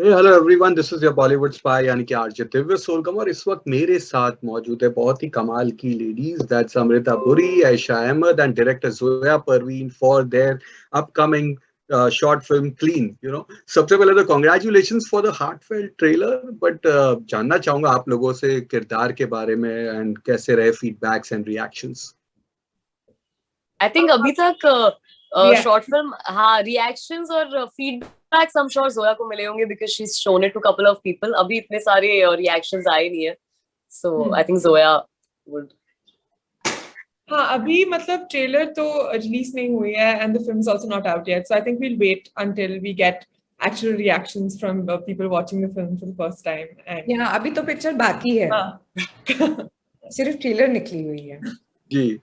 Hello everyone, this is your Bollywood spy यानी कि RJ Divya सोलगम। और इस वक्त मेरे साथ मौजूद है बहुत ही कमाल की ladies, that's Amrita Puri, Ayesha Ahmed and director Zoya Parveen for their upcoming short film Clean. सबसे पहले तो congratulations for the heartfelt trailer, but जानना चाहूंगा आप लोगों से किरदार के बारे में एंड कैसे रहे feedbacks and reactions. I think अभी तक Yeah. शॉर्ट फिल्म, हाँ, रिएक्शंस और फीडबैक्स हम श्योर जोया को मिले होंगे because she is shown it to couple of people. अभी इतने सारे रिएक्शंस आए नहीं है, so I think Zoya would. हाँ, अभी मतलब ट्रेलर तो रिलीज नहीं हुई है and the film is also not out yet, so I think we'll wait until we get actual reactions from people watching the film for the first time. And यहाँ अभी तो पिक्चर बाकी है, हाँ सिर्फ ट्रेलर निकली हुई है। जी,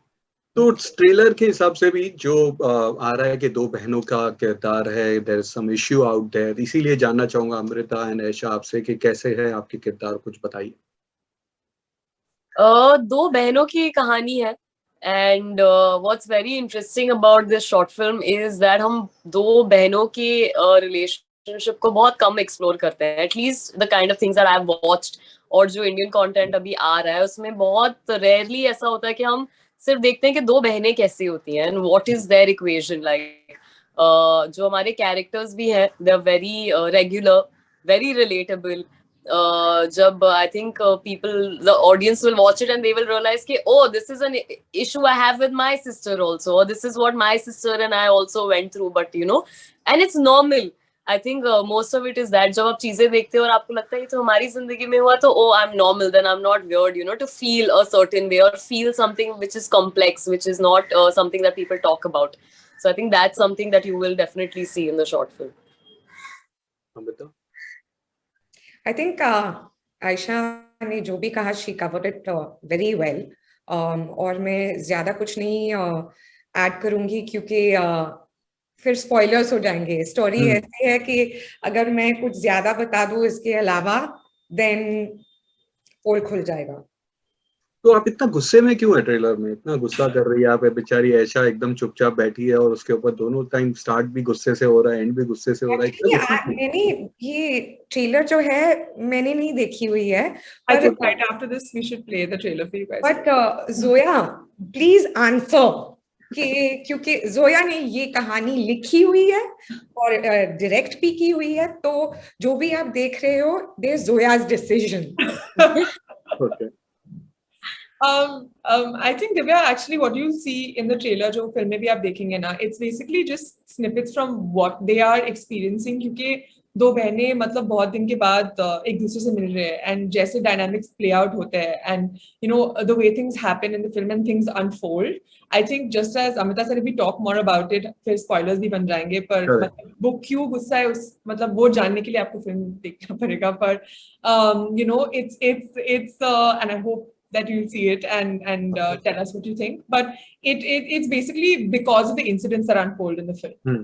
तो ट्रेलर के हिसाब से भी जो आ रहा है कि दो बहनों का किरदार है, there is some issue out there, इसीलिए जानना चाहूंगा अमृता एंड ऐशा आपसे कि कैसे है आपके किरदार, कुछ बताइए। दो बहनों की कहानी है and what's very interesting about this short film is that हम दो बहनों के रिलेशनशिप को बहुत कम एक्सप्लोर करते हैं, at least the kind of things that I have watched. और जो इंडियन कंटेंट अभी आ रहा है उसमें बहुत रेयरली ऐसा होता है कि हम सिर्फ देखते हैं कि दो बहनें कैसी होती हैं and what is their equation like. जो हमारे कैरेक्टर्स भी हैं, they are very regular, very relatable. जब I think people, the audience will watch it and they will realise कि oh this is an issue I have with my sister also, और this is what my sister and I also went through, but you know, and it's normal. I think most of it is that जब आप चीजें देखते हो और आपको लगता है कि तो हमारी जिंदगी में हुआ, तो oh I am normal, then I am not weird, you know, to feel a certain way or feel something which is complex, which is not something that people talk about. So I think that's something that you will definitely see in the short film. Amrita, I think Ayesha ने जो भी कहा she covered it very well. और मैं ज्यादा कुछ नहीं add करूंगी क्योंकि फिर स्पॉयलर्स हो जाएंगे। स्टोरी ऐसी है कि अगर मैं कुछ ज्यादा बता दूं इसके अलावा देन पोल खुल जाएगा। तो आप इतना गुस्से में क्यों है? ट्रेलर में इतना गुस्सा कर रही है आप, बेचारी ऐशा एकदम चुपचाप बैठी है और उसके ऊपर दोनों टाइम स्टार्ट भी गुस्से से हो रहा है, एंड भी गुस्से से हो रहा है। इतना गुस्सा क्यों? मैंने ये ट्रेलर जो है मैंने नहीं देखी हुई है, I think right after this we should play the trailer for you guys. But Zoya please answer कि क्योंकि जोया ने ये कहानी लिखी हुई है और डायरेक्ट भी की हुई है, तो जो भी आप देख रहे हो दे जोया's decision. Okay. I think Divya, actually what you see in the trailer जो फिल्म में भी आप देखेंगे ना, it's basically just snippets from what they are experiencing, क्योंकि दो बहनें मतलब बहुत दिन के बाद एक दूसरे से मिल रहे हैं and जैसे dynamics play out होते हैं and you know the way things happen in the film and things unfold. I think just as Amita said, we talk more about it, फिर spoilers भी बन जाएंगे, पर मतलब वो क्यों गुस्सा है उस मतलब वो जानने के लिए आपको फिल्म देखना पड़ेगा। पर you know it's and I hope that you'll see it and tell us what you think. But it's basically because of the incidents that unfold in the film.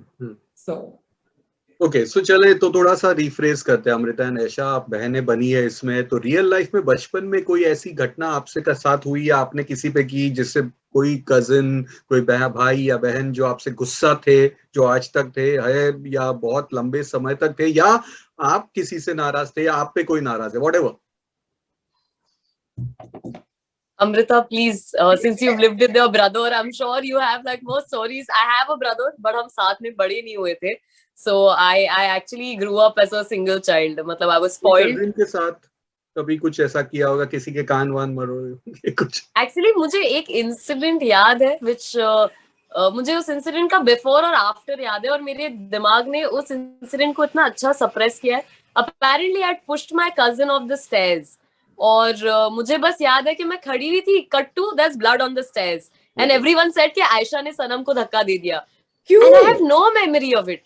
So. Okay, so चले तो थोड़ा सा refresh करते हैं। Amrita and ऐशा, आप बहनें बनी है इसमें, तो रियल लाइफ में बचपन में कोई ऐसी घटना आपसे का साथ हुई या आपने किसी पे की जिससे कोई कजिन, कोई भाई या बहन जो आपसे गुस्सा थे, जो आज तक थे है या बहुत लंबे समय तक थे, या आप किसी से नाराज थे या आप पे कोई नाराज है, whatever? Amrita, please, since you've lived with your brother, I'm sure you have like more stories. I have a brother, but हम साथ में बड़े नहीं हुए थे. So I actually grew up as a single child. मतलब I was spoiled. कजिन के साथ कभी कुछ ऐसा किया होगा, किसी के कान वान मरोड़े कुछ? Actually मुझे एक इंसिडेंट याद है which मुझे उस इंसिडेंट का बिफोर और आफ्टर याद है, और मेरे दिमाग ने उस इंसिडेंट को इतना अच्छा सप्रेस किया है. Apparently I pushed my cousin off the stairs. और मुझे बस याद है कि मैं खड़ी हुई थी, cut to there's blood on the stairs and everyone said कि आयशा ने सनम को धक्का दे दिया. And I have no memory of it.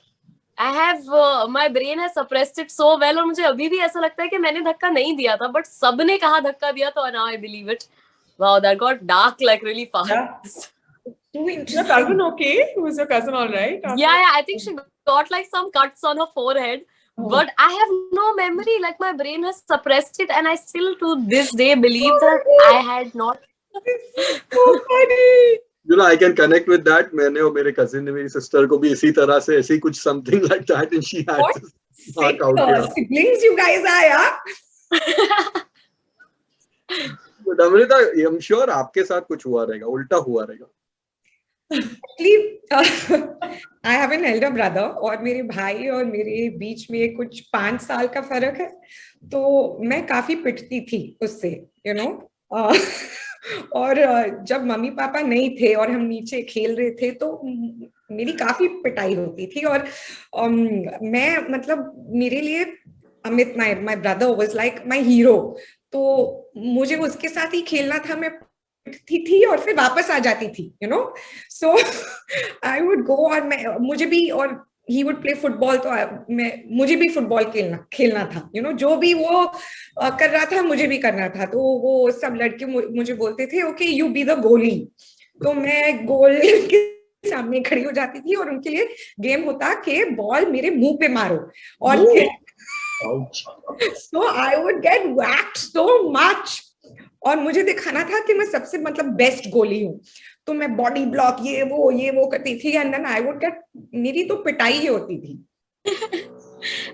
I have my brain has suppressed it so well, और मुझे अभी भी ऐसा लगता है कि मैंने धक्का नहीं दिया था, बट सबने कहा धक्का दिया, तो now I believe it. Wow, that got dark like really fast. Yeah. Is your cousin okay? Was your cousin all right? Yeah, I think she got like some cuts on her forehead. But I have no memory, like my brain has suppressed it, and I still to this day believe that I had not. So funny. You know, I can connect with that. मैंने और मेरे cousin ने मेरी sister को भी इसी तरह से ऐसी कुछ something like that, and she had What? Sick out here. siblings you guys are, yeah. But Amrita, I'm sure आपके साथ कुछ हुआ रहेगा, उल्टा हुआ रहेगा. Actually, I have an elder brother और मेरे भाई और मेरे बीच में कुछ 5 साल का फर्क है, तो मैं काफी पिटती थी उससे, you know. और जब मम्मी पापा नहीं थे और हम नीचे खेल रहे थे तो मेरी काफी पिटाई होती थी और मैं मतलब मेरे लिए Amit my brother was like my hero, तो मुझे उसके साथ ही खेलना था, मैं थी और फिर वापस आ जाती थी, you know. So I would go और मैं मुझे भी, और he would play football, तो मुझे भी फुटबॉल खेलना था, you know. जो भी वो कर रहा था मुझे भी करना था, तो वो सब लड़के मुझे बोलते थे ओके यू बी द गोली, तो मैं गोल के सामने खड़ी हो जाती थी और उनके लिए गेम होता कि बॉल मेरे मुंह पे मारो और so I would get whacked so much और मुझे दिखाना था कि मैं सबसे मतलब बेस्ट गोली हूँ, तो मैं बॉडी ब्लॉक ये वो करती थी and then I would get, मेरी तो पिटाई ही होती थी.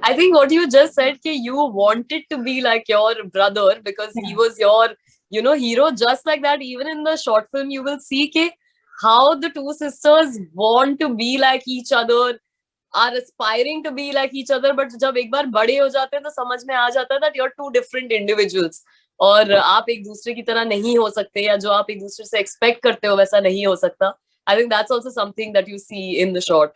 I think what you just said कि you wanted to be like your brother because he was your, you know, hero. Just like that, even in the short film, you will see कि how the two sisters want to be like each other, are aspiring to be like each other, but जब एक बार बड़े हो जाते हैं तो समझ में आ जाता है that you're two different individuals और आप एक दूसरे की तरह नहीं हो सकते या जो आप एक दूसरे से expect करते हो वैसा नहीं हो सकता. I think that's also something that you see in the short.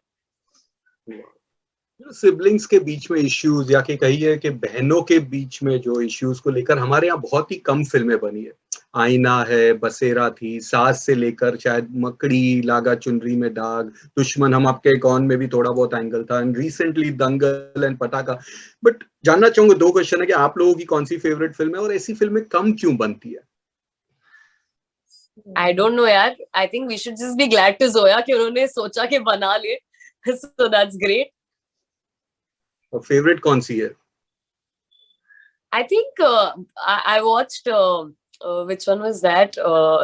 Siblings के बीच में इश्यूज या कि कहिए कि बहनों के बीच में जो इश्यूज को लेकर हमारे यहाँ बहुत ही कम फिल्में बनी है. आईना है, बसेरा थी, सास से लेकर शायद मकड़ी, लागा चुनरी में दाग, दुश्मन हम आपके कौन में भी थोड़ा बहुत एंगल था, एंड रिसेंटली दंगल एंड पटाखा. बट जानना चाहूंगा, 2 क्वेश्चन है कि आप लोगों की कौन सी फेवरेट फिल्म है और ऐसी फिल्में कम क्यों बनती है? I don't know यार. I think we should just be glad to Zoya कि उन्होंने सोचा कि बना ले. So that's great. और फेवरेट कौन सी है? I think I watched which one was that?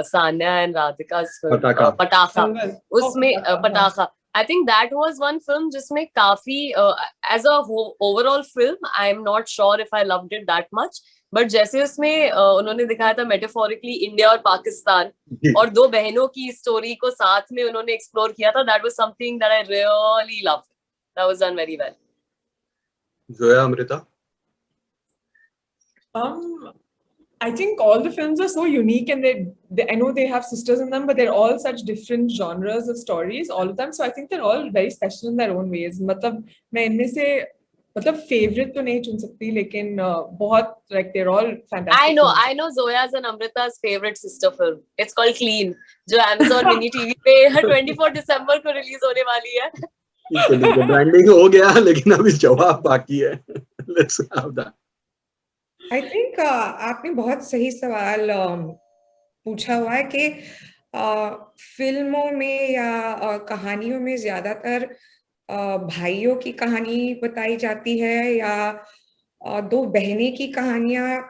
Sanya and Radhika's film Patakha. उसमें Patakha. I think that was one film जिसमें काफी as a overall film I am not sure if I loved it that much, but जैसे उसमें उन्होंने दिखाया था metaphorically India और पाकिस्तान और 2 बहनों की स्टोरी को साथ में उन्होंने एक्सप्लोर किया था, that was something that I really loved. That was done very well. Zoya, Amrita? I think all the films are so unique and they I know they have sisters in them, but they're all such different genres of stories, all of them. So I think they're all very special in their own ways. मतलब मैं इनमें से मतलब favorite तो नहीं चुन सकती, लेकिन बहुत like they're all fantastic. I know Zoya's and Amrita's favorite sister film. It's called Clean, जो Amazon Mini TV पे 24 दिसंबर को रिलीज होने वाली है. ब्रांडिंग हो गया लेकिन अभी जवाब बाकी है. Let's have that. I think आपने बहुत सही सवाल पूछा हुआ है कि फिल्मों में या कहानियों में ज्यादातर भाइयों की कहानी बताई जाती है या 2 बहनें की कहानियां.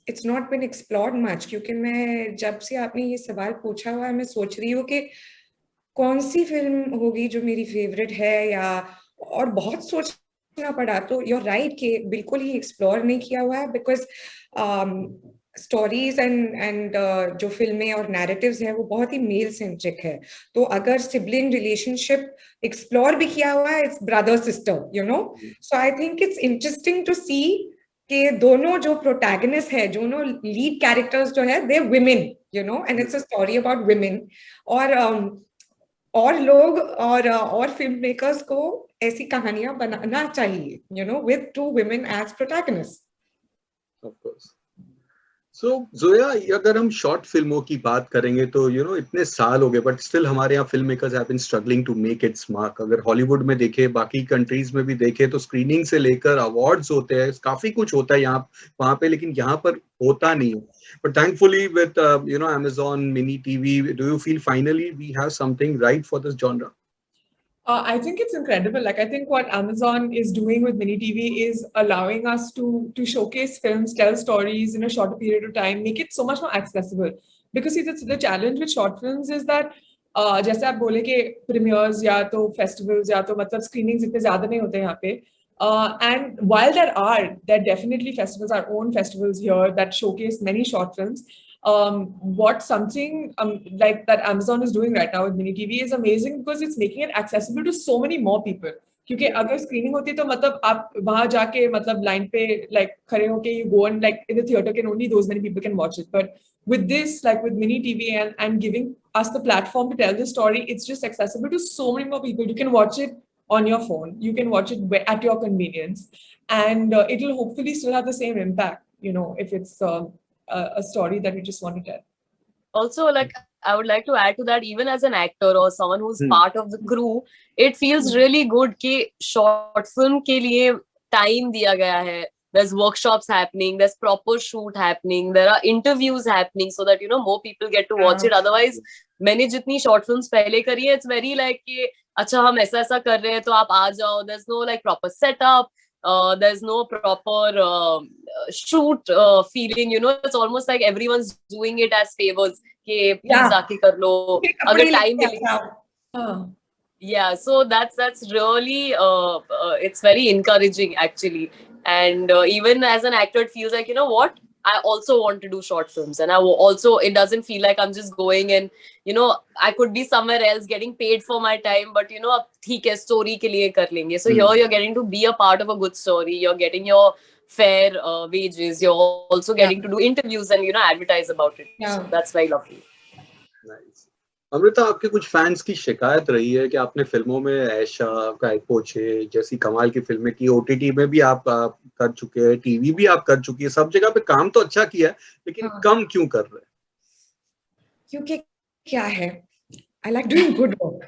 It's not been explored much, क्योंकि मैं जब से आपने ये सवाल पूछा हुआ है मैं सोच रही हूँ कि कौन सी फिल्म होगी जो मेरी फेवरेट है, या और बहुत सोचना पड़ा. तो you're right कि बिल्कुल ही एक्सप्लोर नहीं किया हुआ है, बिकॉज स्टोरीज एंड जो फिल्में और नैरेटिव्स हैं वो बहुत ही मेल सेंट्रिक है. तो अगर सिबलिंग रिलेशनशिप एक्सप्लोर भी किया हुआ है, it's brother sister, you know. So I think it's interesting to see कि दोनों जो प्रोटैगनिस्ट है, दोनों लीड कैरेक्टर्स जो है, they women, you know, and it's a story about women. और लोग और फिल्म मेकर्स को ऐसी कहानियां बनाना चाहिए, you know, with 2 women as protagonists. Of course. So Zoya, अगर हम शॉर्ट फिल्मों की बात करेंगे तो यू नो इतने साल हो गए बट स्टिल हमारे यहाँ film makers have been struggling to make its mark. अगर हॉलीवुड में देखे, बाकी कंट्रीज में भी देखे तो स्क्रीनिंग से लेकर अवार्ड्स होते हैं, काफी कुछ होता है यहाँ वहाँ पे, लेकिन यहाँ पर होता नहीं है. But thankfully with you know Amazon Mini TV, do you feel finally we have something right for this genre? I think it's incredible. Like, I think what Amazon is doing with Mini TV is allowing us to showcase films, tell stories in a shorter period of time, make it so much more accessible. Because see, the challenge with short films is that जैसे आप बोले कि premiers या तो festivals या तो मतलब screenings इतने ज्यादा नहीं होते यहाँ पे, And while there are definitely festivals, our own festivals here that showcase many short films. Something like that Amazon is doing right now with Mini TV is amazing because it's making it accessible to so many more people. क्योंकि अगर screening होती तो मतलब आप वहां जाके मतलब line पे like खड़े होके you go and like in the theater can only those many people can watch it. But with this, like with Mini TV and giving us the platform to tell the story, it's just accessible to so many more people. You can watch it on your phone. You can watch it at your convenience, and it will hopefully still have the same impact, you know, if it's a story that we just want to tell. Also, like, I would like to add to that, even as an actor or someone who's part of the crew, it feels really good कि short film के लिए time दिया गया है. There's workshops happening, there's proper shoot happening, there are interviews happening so that, you know, more people get to watch it. Otherwise, मैंने जितनी short films पहले करी है, it's very like कि अच्छा हम ऐसा ऐसा कर रहे हैं तो आप आ जाओ. There's no like proper setup. There's no proper shoot feeling, you know. It's almost like everyone's doing it as favors. कि please आके कर लो अगर time मिले. Yeah, so that's really it's very encouraging actually. And even as an actor, it feels like, you know what, I also want to do short films, and also it doesn't feel like I'm just going and, you know, I could be somewhere else getting paid for my time, but you know, अब ठीक है story के लिए कर लेंगे. So here you're getting to be a part of a good story. You're getting your fair wages. You're also getting to do interviews and, you know, advertise about it. So that's very lovely. Nice. Amrita, आपके कुछ fans की शिकायत रही है कि आपने फिल्मों में ऐशा, काय पोछे जैसी कमाल की फिल्में की, ओटीटी में भी आप कर चुके हैं, टीवी भी आप कर चुकी है, सब जगह पे काम तो अच्छा किया है, लेकिन कम क्यों कर रहे हैं? क्योंकि क्या है, I like doing good work.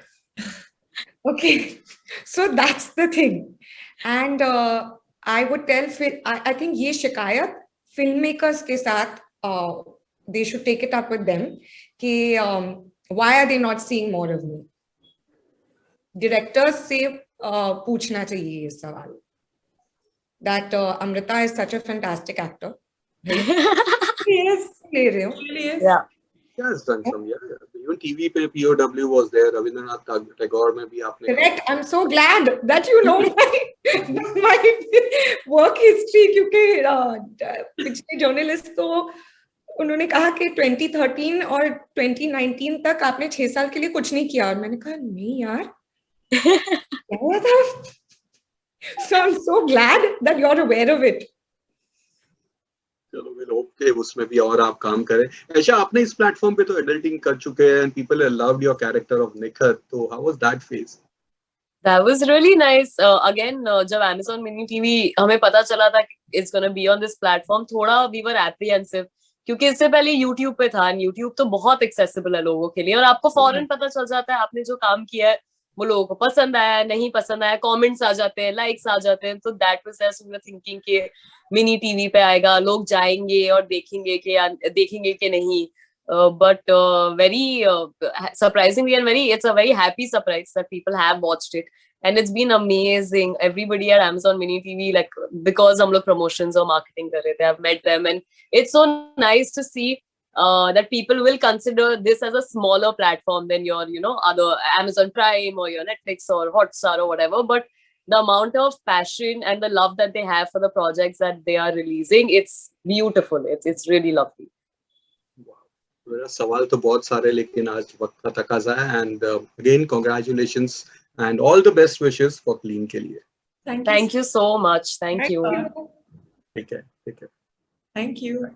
Okay, so that's the thing. And I would tell, I think ये शिकायत filmmakers के साथ they should take it up with them कि why are they not seeing more of me? Directors से पूछना चाहिए ये सवाल. That Amrita is such a fantastic actor. Yes, ले रहे हो. Yeah. He has done some, yeah. Even TV पे POW was there. Rabindranath Tagore में भी आपने. Correct. I'm so glad that you know my work history क्योंकि पिछले journalist तो उन्होंने कहा कि 2013 और 2019 तक आपने 6 साल के लिए कुछ नहीं किया, और मैंने कहा नहीं यार क्या हुआ था. So I'm so glad that you're aware of it. चलो, we'll hope कि उसमें भी और आप काम करें. ऐशा, आपने इस प्लेटफॉर्म पे तो एडल्टिंग कर चुके हैं and people have loved your character of Nikhar. तो how was that phase? That was really nice. Again, जब Amazon Mini TV हमें पता चला था it's gonna be on this platform, थोड़ा we were apprehensive क्योंकि इससे पहले YouTube पे था. YouTube तो बहुत accessible है लोगों के लिए, और आपको फौरन पता चल जाता है आपने जो काम किया है वो लोगों को पसंद आया, नहीं पसंद आया, कमेंट्स आ जाते हैं, लाइक्स आ जाते हैं. तो that was as we were thinking कि मिनी टीवी पे आएगा, लोग जाएंगे और देखेंगे कि नहीं. But very surprisingly and it's a very happy surprise that people have watched it, and it's been amazing. Everybody at Amazon Mini TV, like, because हम लोग promotions और marketing कर रहे थे, I've met them, and it's so nice to see that people will consider this as a smaller platform than your, you know, other Amazon Prime or your Netflix or Hotstar or whatever. But the amount of passion and the love that they have for the projects that they are releasing, it's beautiful. It's really lovely. मेरा सवाल तो बहुत सारे, लेकिन आज वक्त का तकाजा है. And again, congratulations and all the best wishes for Clean के लिए. Thank you so much. Thank you. ठीक है. Thank you.